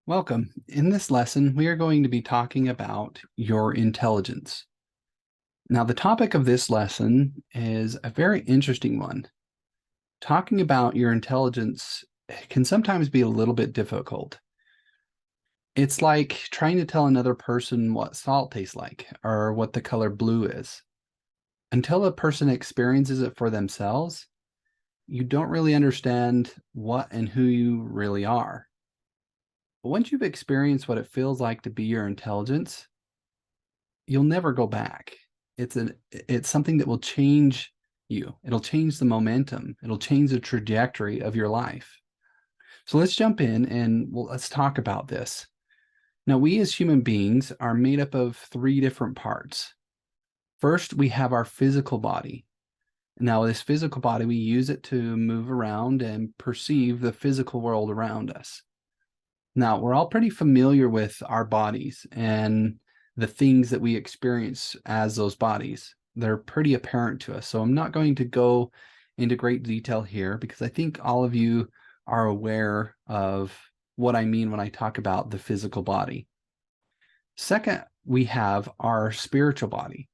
Welcome. In this lesson, we are going to be talking about your intelligence. Now, the topic of this lesson is a very interesting one. Talking about your intelligence can sometimes be a little bit difficult. It's like trying to tell another person what salt tastes like or what the color blue is. Until a person experiences it for themselves, you don't really understand what and who you really are. But once you've experienced what it feels like to be your intelligence, you'll never go back. It's something that will change you. It'll change the momentum. It'll change the trajectory of your life. So let's jump in and let's talk about this. Now, we as human beings are made up of three different parts. First, we have our physical body. Now, this physical body, we use it to move around and perceive the physical world around us. Now, we're all pretty familiar with our bodies and the things that we experience as those bodies. They're pretty apparent to us. So I'm not going to go into great detail here because I think all of you are aware of what I mean when I talk about the physical body. Second, we have our spiritual body.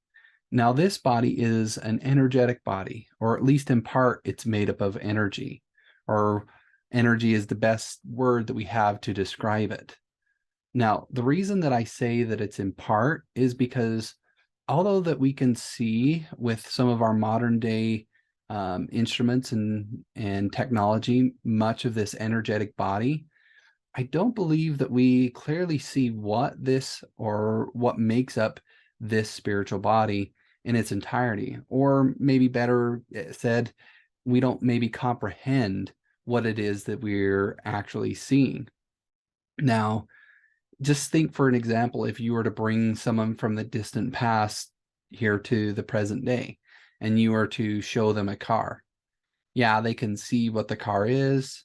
Now, this body is an energetic body, or at least in part, it's made up of energy, or energy is the best word that we have to describe it. Now, the reason that I say that it's in part is because although that we can see with some of our modern day instruments and technology, much of this energetic body, I don't believe that we clearly see what this or what makes up this spiritual body in its entirety, or maybe better said, we don't maybe comprehend what it is that we're actually seeing. Now, just think for an example, if you were to bring someone from the distant past here to the present day and you were to show them a car, yeah, they can see what the car is.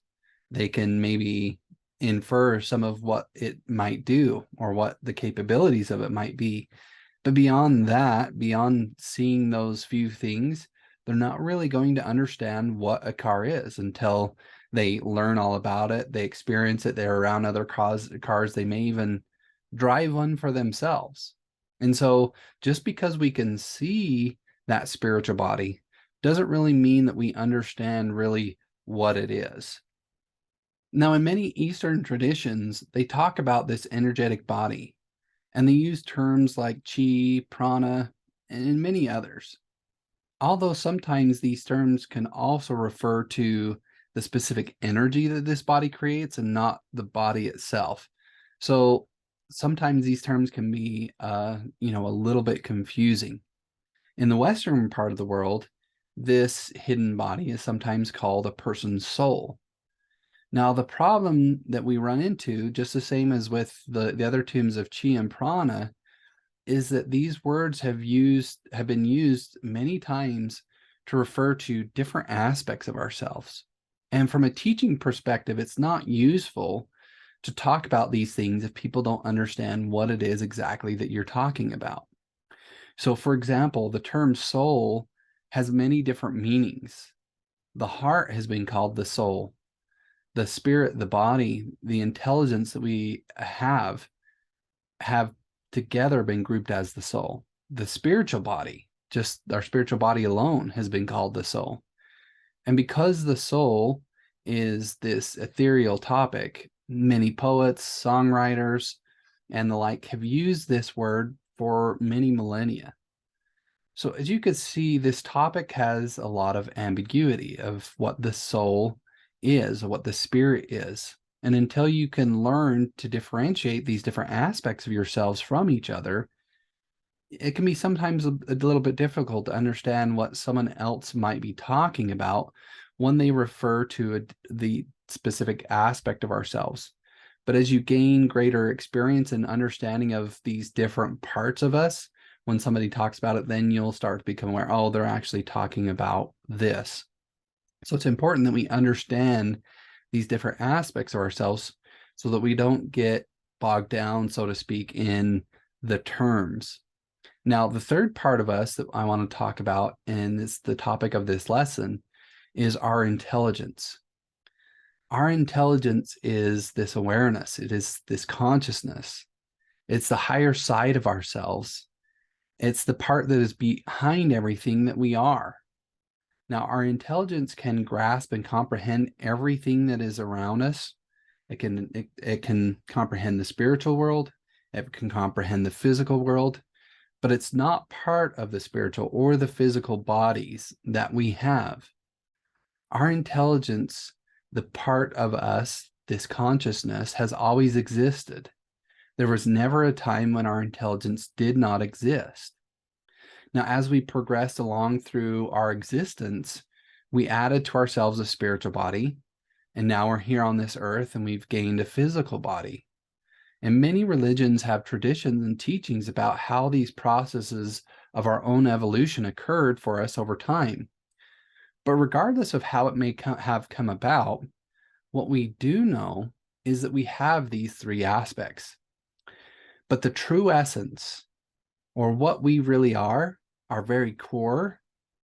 They can maybe infer some of what it might do or what the capabilities of it might be. But beyond that, beyond seeing those few things, they're not really going to understand what a car is until they learn all about it. They experience it. They're around other cars. They may even drive one for themselves. And so just because we can see that spiritual body doesn't really mean that we understand really what it is. Now, in many Eastern traditions, they talk about this energetic body, and they use terms like chi, prana, and many others. Although sometimes these terms can also refer to the specific energy that this body creates and not the body itself. So sometimes these terms can be, a little bit confusing. In the Western part of the world, this hidden body is sometimes called a person's soul. Now, the problem that we run into, just the same as with the other tombs of chi and prana, is that these words have been used many times to refer to different aspects of ourselves. And from a teaching perspective, it's not useful to talk about these things if people don't understand what it is exactly that you're talking about. So, for example, the term soul has many different meanings. The heart has been called the soul. The spirit, the body, the intelligence that we have together been grouped as the soul. The spiritual body, just our spiritual body alone, has been called the soul. And because the soul is this ethereal topic, many poets, songwriters, and the like have used this word for many millennia. So as you can see, this topic has a lot of ambiguity of what the soul is, or what the spirit is. And until you can learn to differentiate these different aspects of yourselves from each other, it can be sometimes a little bit difficult to understand what someone else might be talking about when they refer to the specific aspect of ourselves. But as you gain greater experience and understanding of these different parts of us, when somebody talks about it, then you'll start to become aware, oh, they're actually talking about this. So it's important that we understand these different aspects of ourselves so that we don't get bogged down, so to speak, in the terms. Now, the third part of us that I want to talk about, and it's the topic of this lesson, is our intelligence. Our intelligence is this awareness, it is this consciousness, it's the higher side of ourselves. It's the part that is behind everything that we are. Now, our intelligence can grasp and comprehend everything that is around us. It can comprehend the spiritual world, it can comprehend the physical world, but it's not part of the spiritual or the physical bodies that we have. Our intelligence, the part of us, this consciousness, has always existed. There was never a time when our intelligence did not exist. Now, as we progressed along through our existence, we added to ourselves a spiritual body, and now we're here on this earth and we've gained a physical body. And many religions have traditions and teachings about how these processes of our own evolution occurred for us over time. But regardless of how it may have come about, what we do know is that we have these three aspects. But the true essence, or what we really are, our very core,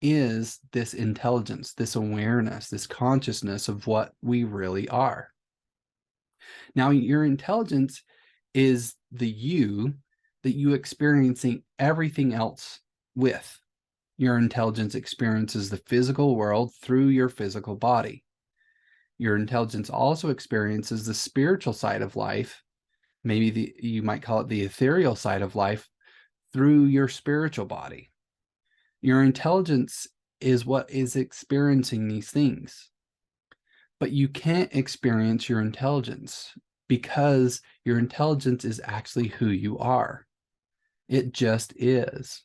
is this intelligence, this awareness, this consciousness of what we really are. Now, your intelligence is the you that you experiencing everything else with. Your intelligence experiences the physical world through your physical body. Your intelligence also experiences the spiritual side of life, maybe you might call it the ethereal side of life, through your spiritual body. Your intelligence is what is experiencing these things. But you can't experience your intelligence because your intelligence is actually who you are. It just is.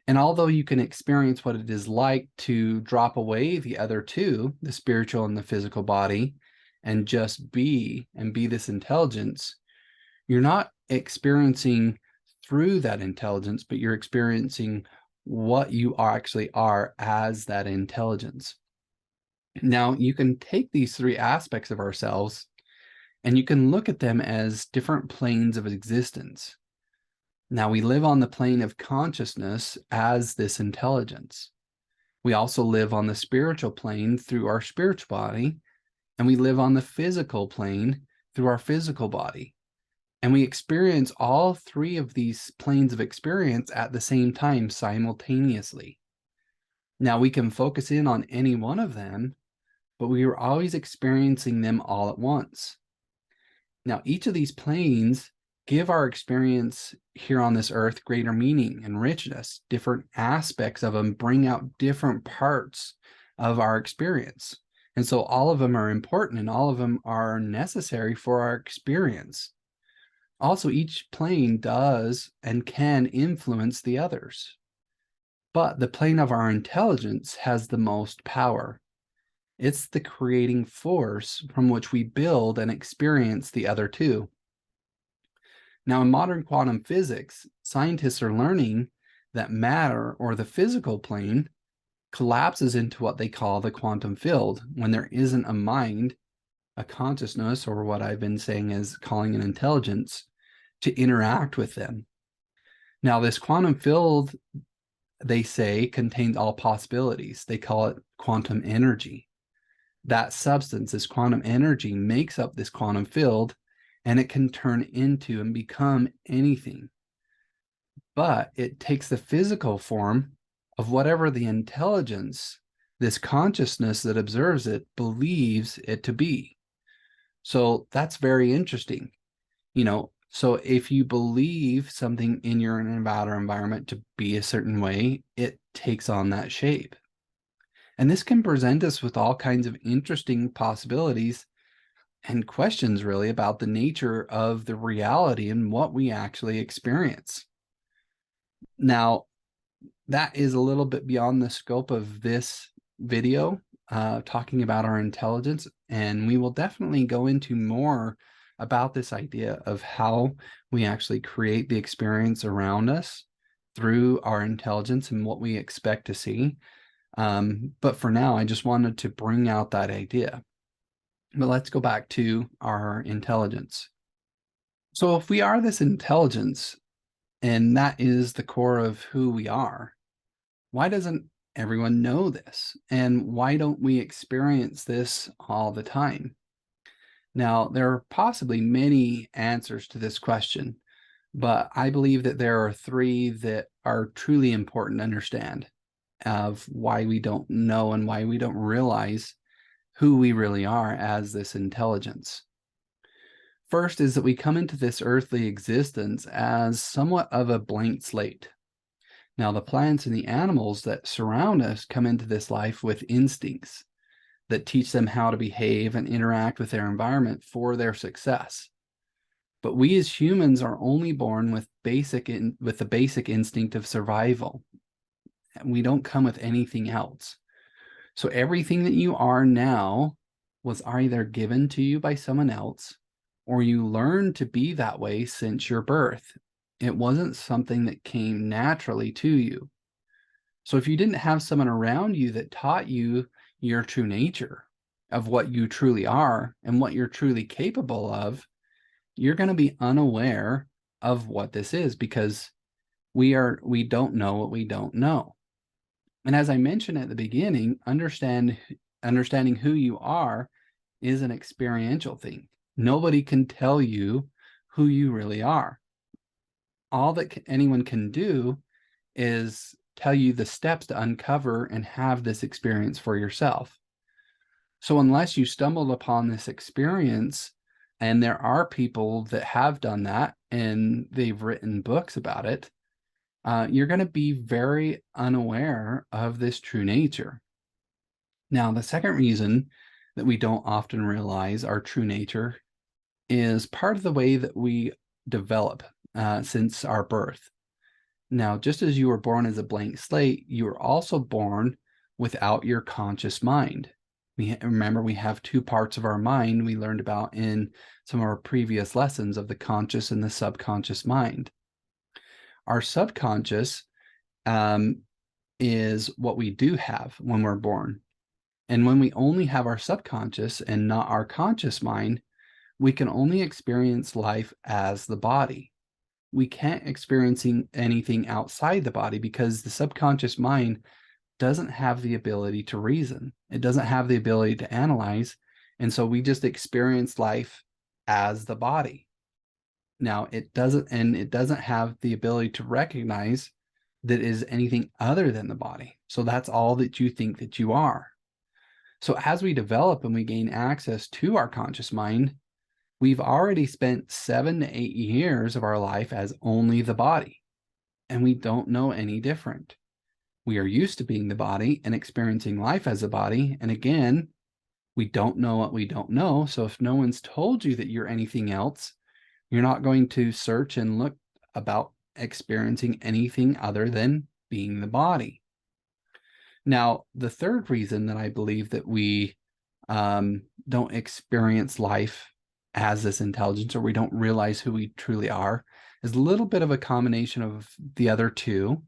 And although you can experience what it is like to drop away the other two, the spiritual and the physical body, and just be this intelligence, you're not experiencing through that intelligence, but you're experiencing what you actually are as that intelligence. Now, you can take these three aspects of ourselves and you can look at them as different planes of existence. Now, we live on the plane of consciousness as this intelligence. We also live on the spiritual plane through our spiritual body, and we live on the physical plane through our physical body. And we experience all three of these planes of experience at the same time simultaneously. Now, we can focus in on any one of them, but we are always experiencing them all at once. Now, each of these planes give our experience here on this earth greater meaning and richness. Different aspects of them bring out different parts of our experience. And so all of them are important and all of them are necessary for our experience. Also, each plane does and can influence the others. But the plane of our intelligence has the most power. It's the creating force from which we build and experience the other two. Now, in modern quantum physics, scientists are learning that matter, or the physical plane, collapses into what they call the quantum field when there isn't a mind, a consciousness, or what I've been saying is calling an intelligence, to interact with them. Now, this quantum field, they say, contains all possibilities. They call it quantum energy. That substance, this quantum energy, makes up this quantum field, and it can turn into and become anything. But it takes the physical form of whatever the intelligence, this consciousness that observes it, believes it to be. So that's very interesting. So if you believe something in your outer environment to be a certain way, it takes on that shape. And this can present us with all kinds of interesting possibilities and questions, really, about the nature of the reality and what we actually experience. Now, that is a little bit beyond the scope of this video, talking about our intelligence, and we will definitely go into more about this idea of how we actually create the experience around us through our intelligence and what we expect to see. But for now, I just wanted to bring out that idea. But let's go back to our intelligence. So if we are this intelligence, and that is the core of who we are, why doesn't everyone know this? And why don't we experience this all the time? Now, there are possibly many answers to this question, but I believe that there are three that are truly important to understand of why we don't know and why we don't realize who we really are as this intelligence. First is that we come into this earthly existence as somewhat of a blank slate. Now, the plants and the animals that surround us come into this life with instincts that teach them how to behave and interact with their environment for their success. But we as humans are only born with the basic instinct of survival. And we don't come with anything else. So everything that you are now was either given to you by someone else or you learned to be that way since your birth. It wasn't something that came naturally to you. So if you didn't have someone around you that taught you your true nature of what you truly are and what you're truly capable of, you're going to be unaware of what this is because we don't know what we don't know. And as I mentioned at the beginning, understanding who you are is an experiential thing. Nobody can tell you who you really are. All that anyone can do is tell you the steps to uncover and have this experience for yourself. So unless you stumbled upon this experience, and there are people that have done that and they've written books about it, you're going to be very unaware of this true nature. Now, the second reason that we don't often realize our true nature is part of the way that we develop since our birth. Now, just as you were born as a blank slate, you were also born without your conscious mind. Remember, we have two parts of our mind we learned about in some of our previous lessons of the conscious and the subconscious mind. Our subconscious is what we do have when we're born. And when we only have our subconscious and not our conscious mind, we can only experience life as the body. We can't experience anything outside the body because the subconscious mind doesn't have the ability to reason. It doesn't have the ability to analyze. And so we just experience life as the body. Now, it doesn't have the ability to recognize that it is anything other than the body. So that's all that you think that you are. So as we develop and we gain access to our conscious mind, we've already spent 7 to 8 years of our life as only the body, and we don't know any different. We are used to being the body and experiencing life as a body, and again, we don't know what we don't know. So if no one's told you that you're anything else, you're not going to search and look about experiencing anything other than being the body. Now, the third reason that I believe that we don't experience life as this intelligence, or we don't realize who we truly are, is a little bit of a combination of the other two,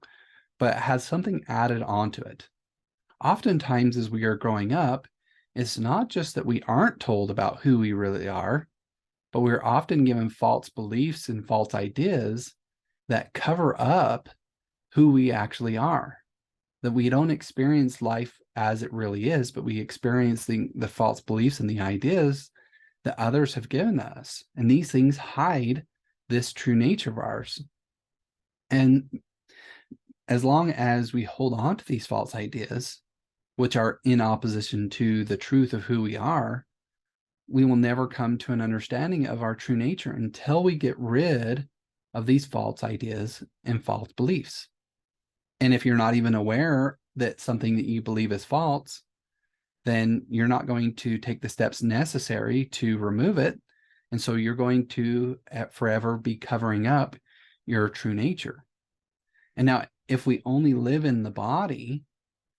but has something added onto it. Oftentimes, as we are growing up, it's not just that we aren't told about who we really are, but we're often given false beliefs and false ideas that cover up who we actually are. That we don't experience life as it really is, but we experience the false beliefs and the ideas that others have given us. And these things hide this true nature of ours. And as long as we hold on to these false ideas, which are in opposition to the truth of who we are, we will never come to an understanding of our true nature until we get rid of these false ideas and false beliefs. And if you're not even aware that something that you believe is false, then you're not going to take the steps necessary to remove it. And so you're going to forever be covering up your true nature. And now, if we only live in the body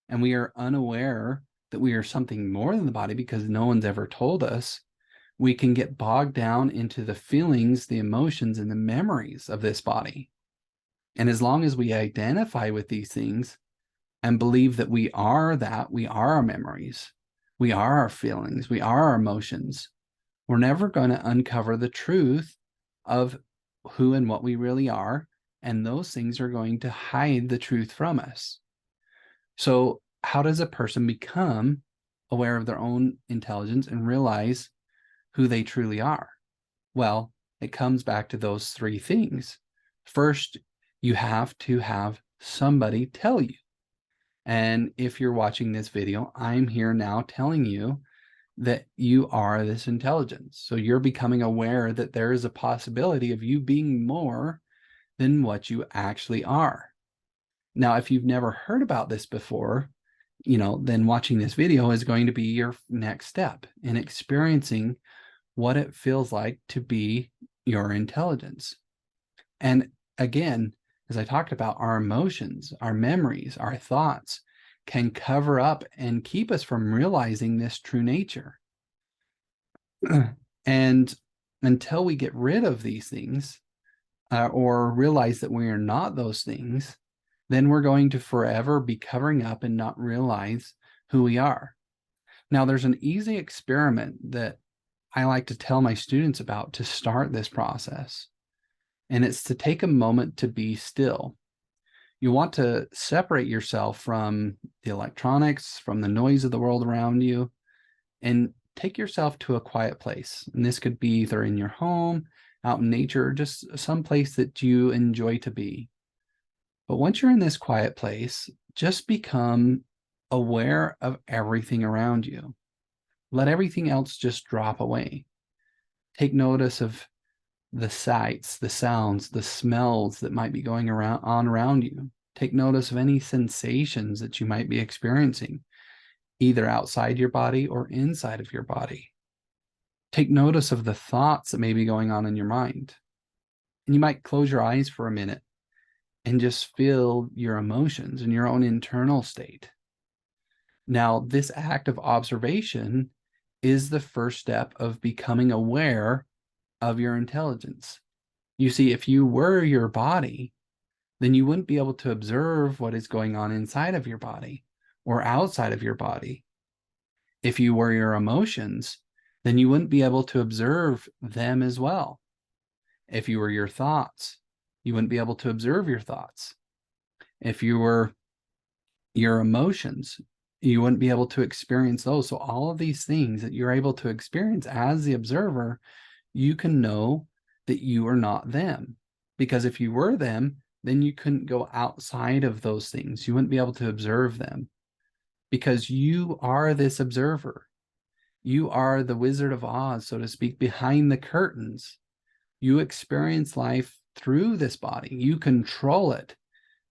and we are unaware that we are something more than the body because no one's ever told us, we can get bogged down into the feelings, the emotions, and the memories of this body. And as long as we identify with these things and believe that we are that, we are our memories, we are our feelings, we are our emotions, we're never going to uncover the truth of who and what we really are. And those things are going to hide the truth from us. So, how does a person become aware of their own intelligence and realize who they truly are? Well, it comes back to those three things. First, you have to have somebody tell you. And if you're watching this video, I'm here now telling you that you are this intelligence. So you're becoming aware that there is a possibility of you being more than what you actually are. Now, if you've never heard about this before, then watching this video is going to be your next step in experiencing what it feels like to be your intelligence. And again, as I talked about, our emotions, our memories, our thoughts can cover up and keep us from realizing this true nature. And until we get rid of these things or realize that we are not those things, then we're going to forever be covering up and not realize who we are. Now, there's an easy experiment that I like to tell my students about to start this process, and it's to take a moment to be still. You want to separate yourself from the electronics, from the noise of the world around you, and take yourself to a quiet place. And this could be either in your home, out in nature, or just some place that you enjoy to be. But once you're in this quiet place, just become aware of everything around you. Let everything else just drop away. Take notice of the sights, the sounds, the smells that might be going around you. Take notice of any sensations that you might be experiencing, either outside your body or inside of your body. Take notice of the thoughts that may be going on in your mind. And you might close your eyes for a minute and just feel your emotions and your own internal state. Now, this act of observation is the first step of becoming aware of your intelligence. You see, if you were your body, then you wouldn't be able to observe what is going on inside of your body or outside of your body. If you were your emotions, then you wouldn't be able to observe them as well. If you were your thoughts, you wouldn't be able to observe your thoughts. If you were your emotions, you wouldn't be able to experience those. So all of these things that you're able to experience as the observer, you can know that you are not them. Because if you were them, then you couldn't go outside of those things. You wouldn't be able to observe them because you are this observer. You are the Wizard of Oz, so to speak, behind the curtains. You experience life through this body. You control it,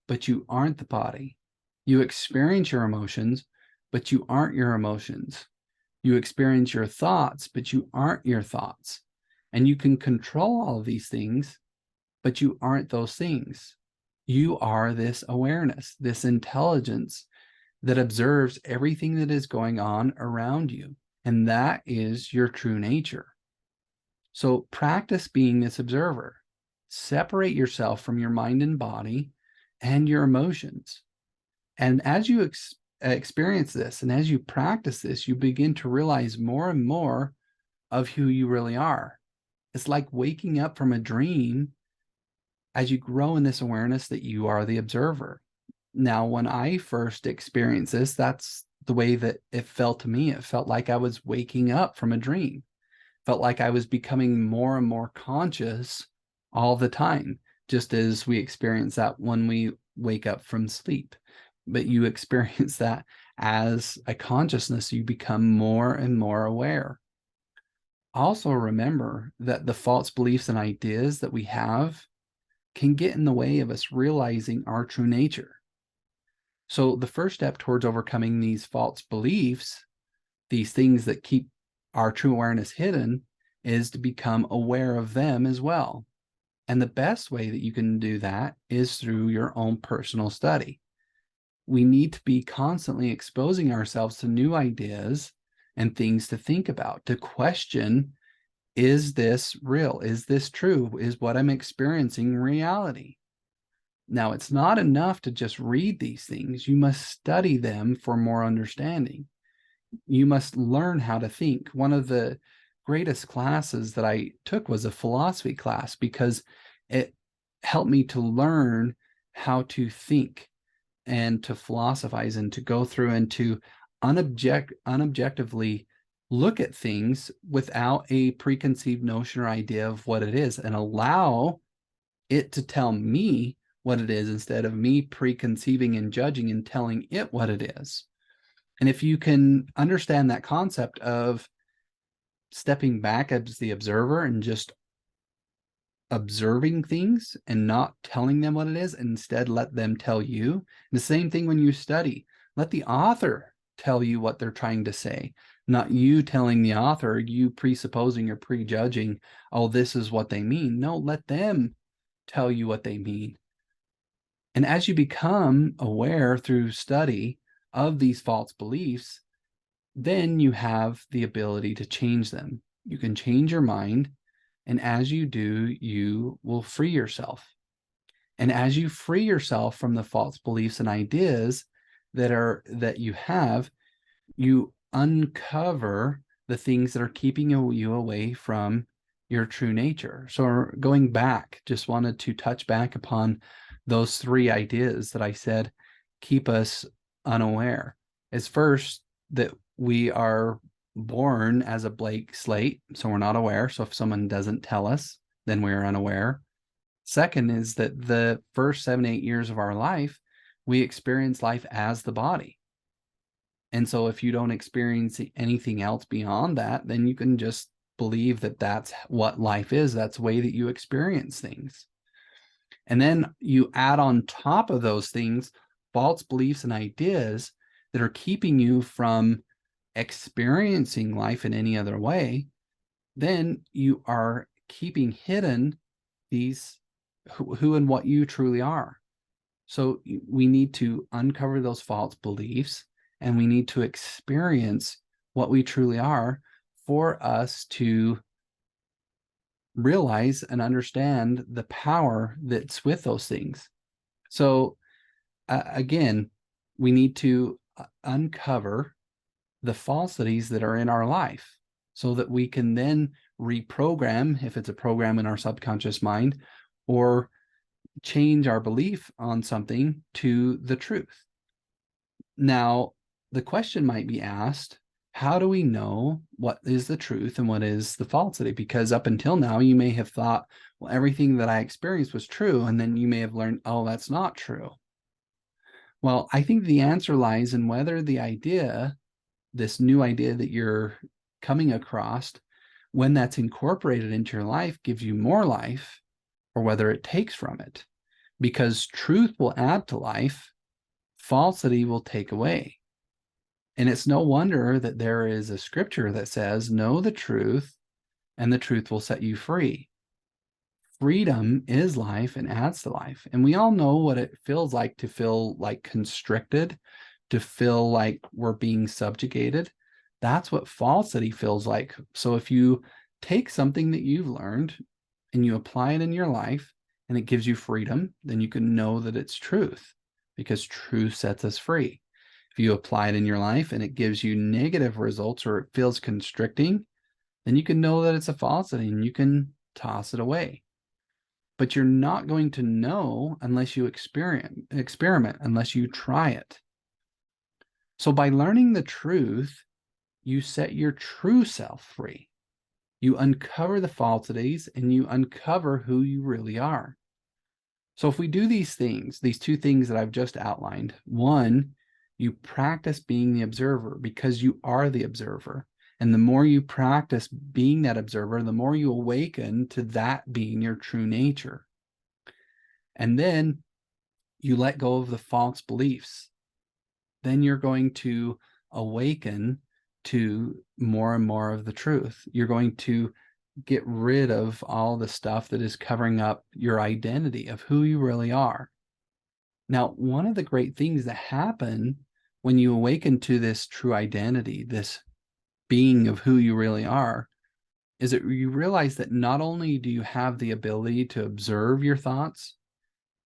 but you aren't the body. You experience your emotions, but you aren't your emotions. You experience your thoughts, but you aren't your thoughts. And you can control all of these things, but you aren't those things. You are this awareness, this intelligence that observes everything that is going on around you. And that is your true nature. So practice being this observer. Separate yourself from your mind and body and your emotions. And as you experience this and as you practice this, you begin to realize more and more of who you really are. It's like waking up from a dream as you grow in this awareness that you are the observer. Now, when I first experienced this, that's the way that it felt to me. It felt like I was waking up from a dream. Felt like I was becoming more and more conscious all the time, just as we experience that when we wake up from sleep. But you experience that as a consciousness, you become more and more aware. Also remember that the false beliefs and ideas that we have can get in the way of us realizing our true nature. So the first step towards overcoming these false beliefs, these things that keep our true awareness hidden, is to become aware of them as well. And the best way that you can do that is through your own personal study. We need to be constantly exposing ourselves to new ideas and things to think about, to question, is this real? Is this true? Is what I'm experiencing reality? Now, it's not enough to just read these things. You must study them for more understanding. You must learn how to think. One of the greatest classes that I took was a philosophy class because it helped me to learn how to think and to philosophize and to go through and to unobjectively look at things without a preconceived notion or idea of what it is, and allow it to tell me what it is instead of me preconceiving and judging and telling it what it is. And if you can understand that concept of stepping back as the observer and just observing things and not telling them what it is, and instead let them tell you. And the same thing when you study. Let the author tell you what they're trying to say, not you telling the author, you presupposing or prejudging, oh, this is what they mean. No, let them tell you what they mean. And as you become aware through study of these false beliefs, then you have the ability to change them. You can change your mind. And as you do, you will free yourself. And as you free yourself from the false beliefs and ideas that you have, you uncover the things that are keeping you away from your true nature. So going back, just wanted to touch back upon those three ideas that I said keep us unaware. Is first, that we are born as a blank slate, so we're not aware. So if someone doesn't tell us, then we're unaware. Second is that the first 7-8 years of our life, we experience life as the body. And so if you don't experience anything else beyond that, then you can just believe that that's what life is. That's the way that you experience things. And then you add on top of those things false beliefs and ideas that are keeping you from experiencing life in any other way. Then you are keeping hidden these who and what you truly are. So we need to uncover those false beliefs, and we need to experience what we truly are for us to realize and understand the power that's with those things. So again, we need to uncover the falsities that are in our life so that we can then reprogram, if it's a program in our subconscious mind, or change our belief on something to the truth. Now, the question might be asked, how do we know what is the truth and what is the falsity? Because up until now, you may have thought, well, everything that I experienced was true. And then you may have learned, oh, that's not true. Well, I think the answer lies in whether the idea, this new idea that you're coming across, when that's incorporated into your life, gives you more life, or whether it takes from it. Because truth will add to life, falsity will take away. And it's no wonder that there is a scripture that says, know the truth, and the truth will set you free. Freedom is life and adds to life. And we all know what it feels like to feel like constricted, to feel like we're being subjugated. That's what falsity feels like. So if you take something that you've learned and you apply it in your life and it gives you freedom, then you can know that it's truth, because truth sets us free. If you apply it in your life and it gives you negative results or it feels constricting, then you can know that it's a falsity and you can toss it away. But you're not going to know unless you experiment, unless you try it. So by learning the truth, you set your true self free. You uncover the falsities and you uncover who you really are. So if we do these things, these two things that I've just outlined, one, you practice being the observer because you are the observer. And the more you practice being that observer, the more you awaken to that being your true nature. And then you let go of the false beliefs. Then you're going to awaken to more and more of the truth. You're going to get rid of all the stuff that is covering up your identity of who you really are. Now, one of the great things that happen when you awaken to this true identity, this being of who you really are, is that you realize that not only do you have the ability to observe your thoughts,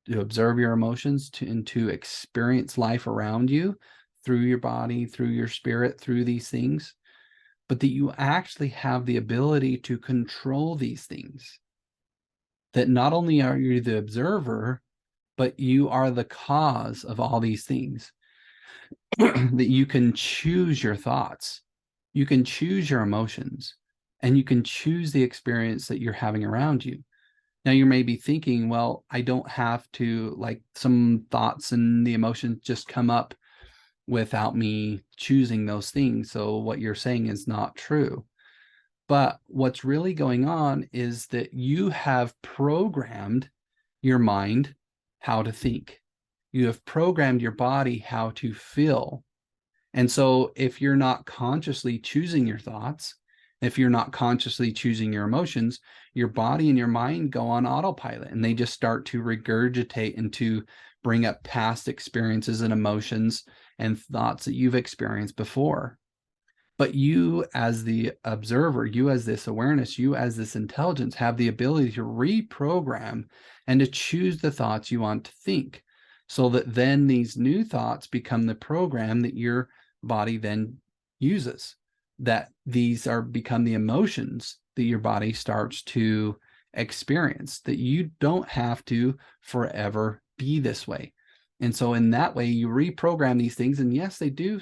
to observe your emotions, and to experience life around you through your body, through your spirit, through these things, but that you actually have the ability to control these things. That not only are you the observer, but you are the cause of all these things. That you can choose your thoughts, you can choose your emotions, and you can choose the experience that you're having around you. Now, you may be thinking, well, I don't have to, like, some thoughts and the emotions just come up without me choosing those things. So what you're saying is not true. But what's really going on is that you have programmed your mind how to think. You have programmed your body how to feel. And so if you're not consciously choosing your thoughts, if you're not consciously choosing your emotions, your body and your mind go on autopilot and they just start to regurgitate and to bring up past experiences and emotions and thoughts that you've experienced before. But you, as the observer, you as this awareness, you as this intelligence, have the ability to reprogram and to choose the thoughts you want to think, so that then these new thoughts become the program that your body then uses, that these are become the emotions that your body starts to experience, that you don't have to forever be this way. And so in that way, you reprogram these things. And yes, they do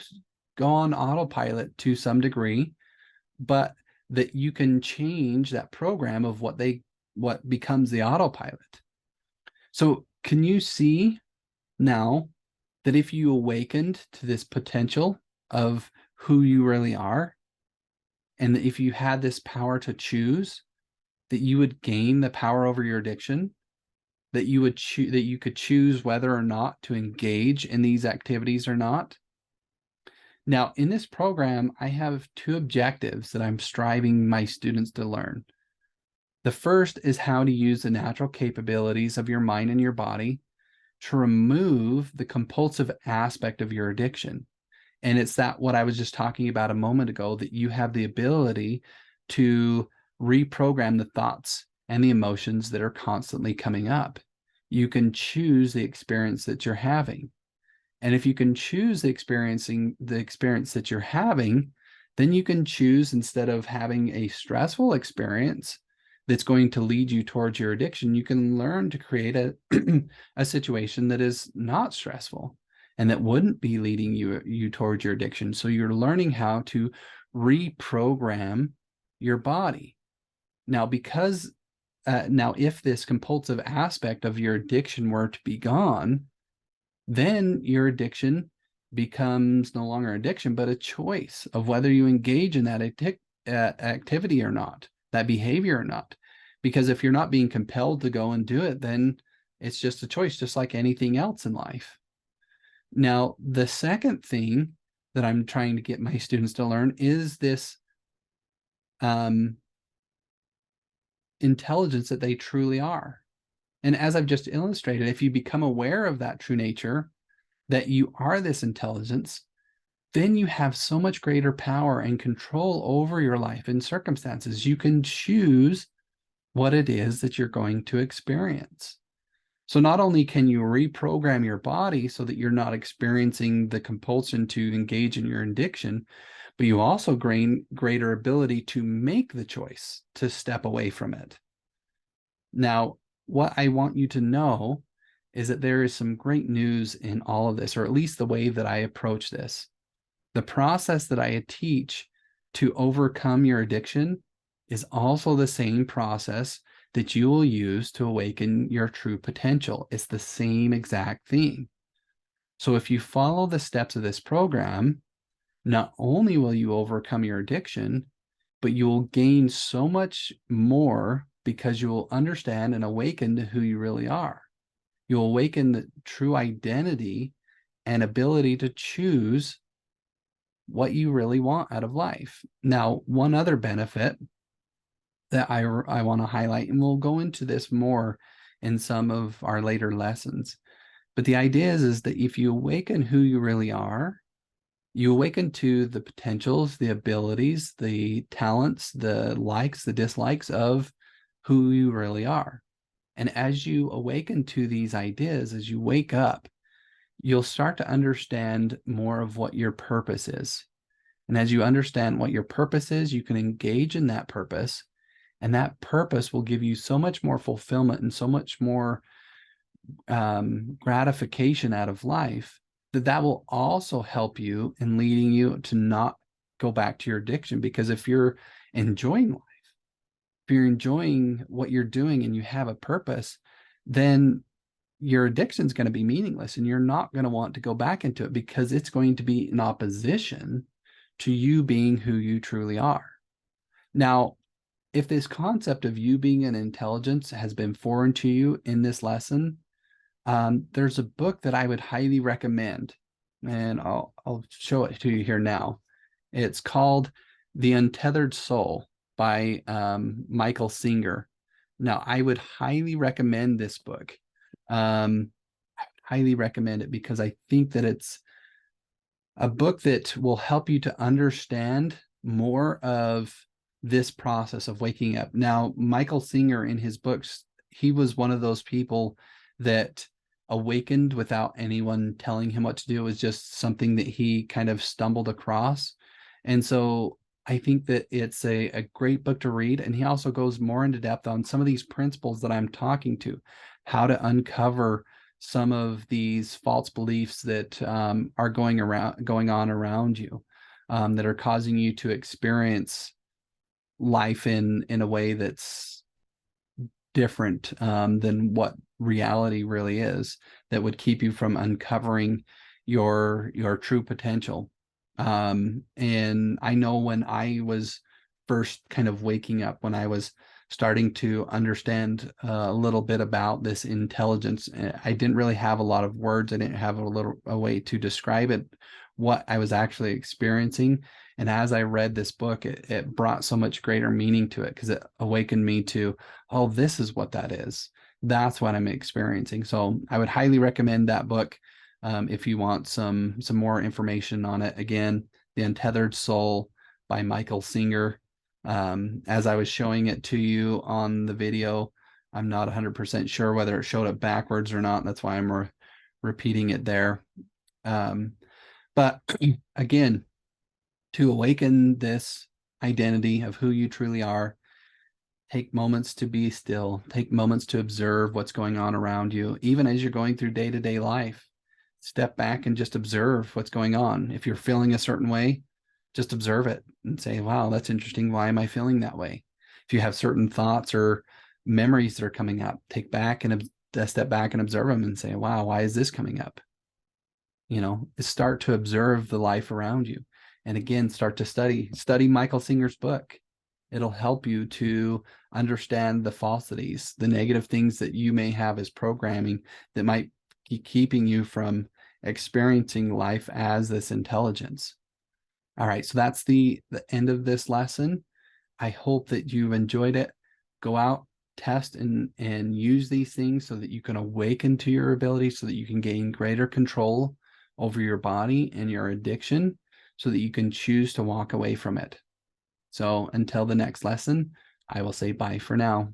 go on autopilot to some degree, but that you can change that program of what becomes the autopilot. So can you see now that if you awakened to this potential of who you really are, and that if you had this power to choose, that you would gain the power over your addiction, that you would that you could choose whether or not to engage in these activities or not? Now, in this program, I have two objectives that I'm striving my students to learn. The first is how to use the natural capabilities of your mind and your body to remove the compulsive aspect of your addiction. And it's that what I was just talking about a moment ago, that you have the ability to reprogram the thoughts and the emotions that are constantly coming up. You can choose the experience that you're having. And if you can choose the experience that you're having, then you can choose, instead of having a stressful experience that's going to lead you towards your addiction, you can learn to create a situation that is not stressful and that wouldn't be leading you towards your addiction. So you're learning how to reprogram your body. Now, if this compulsive aspect of your addiction were to be gone, then your addiction becomes no longer addiction, but a choice of whether you engage in that activity or not, that behavior or not. Because if you're not being compelled to go and do it, then it's just a choice, just like anything else in life. Now, the second thing that I'm trying to get my students to learn is this intelligence that they truly are. And as I've just illustrated, if you become aware of that true nature, that you are this intelligence, then you have so much greater power and control over your life and circumstances. You can choose what it is that you're going to experience. So not only can you reprogram your body so that you're not experiencing the compulsion to engage in your addiction, but you also gain greater ability to make the choice to step away from it. Now, what I want you to know is that there is some great news in all of this, or at least the way that I approach this. The process that I teach to overcome your addiction is also the same process that you will use to awaken your true potential. It's the same exact thing. So if you follow the steps of this program, not only will you overcome your addiction, but you will gain so much more, because you will understand and awaken to who you really are. You'll awaken the true identity and ability to choose what you really want out of life. Now, one other benefit that I want to highlight, and we'll go into this more in some of our later lessons, but the idea is that if you awaken who you really are, you awaken to the potentials, the abilities, the talents, the likes, the dislikes of who you really are. And as you awaken to these ideas, as you wake up, you'll start to understand more of what your purpose is. And as you understand what your purpose is, you can engage in that purpose. And that purpose will give you so much more fulfillment and so much more gratification out of life, that will also help you in leading you to not go back to your addiction. Because if you're enjoying life, if you're enjoying what you're doing and you have a purpose, then your addiction is going to be meaningless and you're not going to want to go back into it because it's going to be in opposition to you being who you truly are. Now, if this concept of you being an intelligence has been foreign to you in this lesson, there's a book that I would highly recommend, and I'll show it to you here now. It's called The Untethered Soul by Michael Singer. Now, I would highly recommend this book. I would highly recommend it because I think that it's a book that will help you to understand more of this process of waking up. Now, Michael Singer, in his books, he was one of those people that awakened without anyone telling him what to do. It was just something that he kind of stumbled across. And so I think that it's a great book to read. And he also goes more into depth on some of these principles that I'm talking to, how to uncover some of these false beliefs that are going on around you, that are causing you to experience life in a way that's different than what reality really is, that would keep you from uncovering your true potential. And I know when I was first kind of waking up, when I was starting to understand a little bit about this intelligence, I didn't really have a lot of words. I didn't have a way to describe it, what I was actually experiencing. And as I read this book, it brought so much greater meaning to it because it awakened me to, oh, this is what that is. That's what I'm experiencing. So I would highly recommend that book if you want some more information on it. Again, The Untethered Soul by Michael Singer. As I was showing it to you on the video, I'm not 100% sure whether it showed it backwards or not. That's why I'm repeating it there. But again, to awaken this identity of who you truly are, take moments to be still, take moments to observe what's going on around you, even as you're going through day-to-day life. Step back and just observe what's going on. If you're feeling a certain way, just observe it and say, wow, that's interesting. Why am I feeling that way? If you have certain thoughts or memories that are coming up, take back and step back and observe them and say, wow, why is this coming up? Start to observe the life around you. And again, start to study Michael Singer's book. It'll help you to understand the falsities, the negative things that you may have as programming that might be keeping you from experiencing life as this intelligence. All right, so that's the end of this lesson. I hope that you've enjoyed it. Go out, test and use these things so that you can awaken to your ability, so that you can gain greater control over your body and your addiction, so that you can choose to walk away from it. So until the next lesson, I will say bye for now.